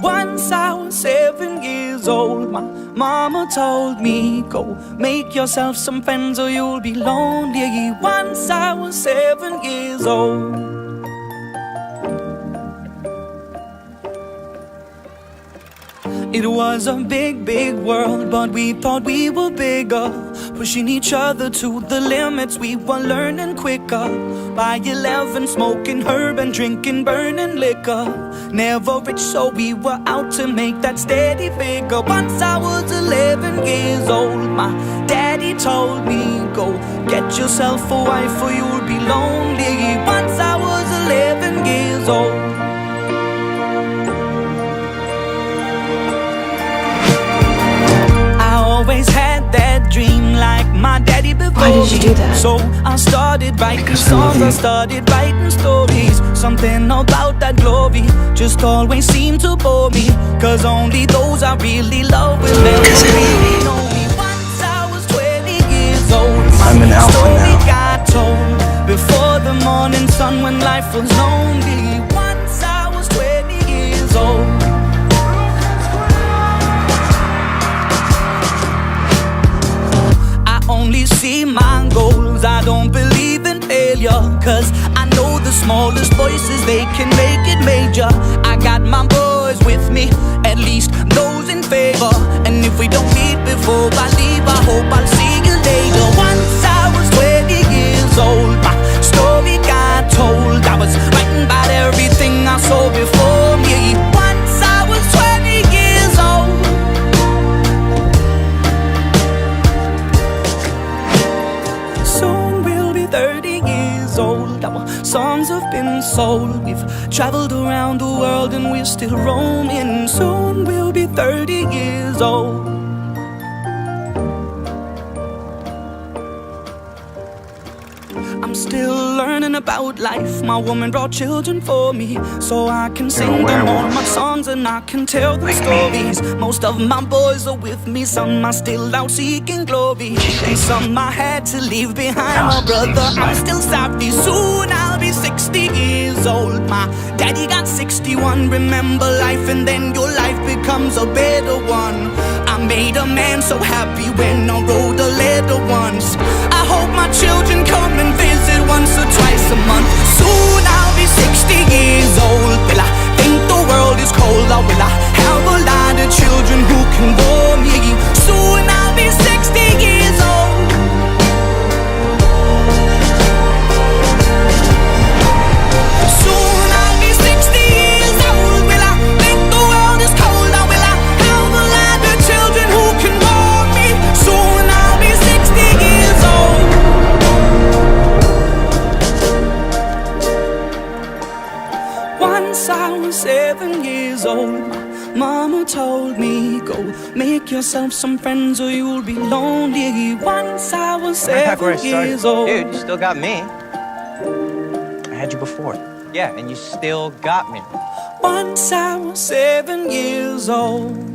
Once I was 7 years old, my mama told me, go make yourself some friends or you'll be lonely. Once I was 7 years old. It was a big, big world, but we thought we were bigger, pushing each other to the limits. We were learning quicker. By 11, smoking herb and drinking burning liquor. Never rich, so we were out to make that steady figure. Once I was 11 years old, my daddy told me, go get yourself a wife or you'll be lonely. Once I was 11 years old. Always had that dream like my daddy before. Why did you do that? So I started writing songs, I started writing stories. Something about that glory just always seemed to bore me, cause only those I really love will ever really know me. Once I was 20 years old, I'm an alpha story now. got told before the morning sun when life was lonely. Once I was 20 years old. Only see my goals, I don't believe in failure, cause I know the smallest voices, they can make it major. I got my boys with me, at least those in favor. And if we don't meet before I leave, I hope I'll see you later. Once I was 20 years old, my story got told. I was writing about everything I saw before me. Once I was 20 years old. Soon we'll be 30 years old. Our songs have been sold. We've traveled around the world and we're still roaming. Soon we'll be 30 years old. I'm still learning about life. My woman brought children for me, so I can sing them all my songs and I can tell them stories. Most of my boys are with me, some are still out seeking glory, and some I had to leave behind. My brother, I'm still sorry. Soon I'll be 60 years old. My daddy got 61. Remember life and then your life becomes a better one. I made a man so happy when I wrote a letter once. I hope my children come and visit once or twice a month. Soon I'll be 60 years old. Will I think the world is cold, or will I have a lot of children who can bore me? Soon I'll be 60 years old. Soon I'll be 60 years old. Will I think the world is cold, or will I have a lot of children who can bore me? Soon I'll be 60 years old. Once I was 7 years old, my mama told me, go make yourself some friends or you'll be lonely. Once I was 7 years old. Dude, you still got me. I had you before. Yeah, and you still got me. Once I was 7 years old.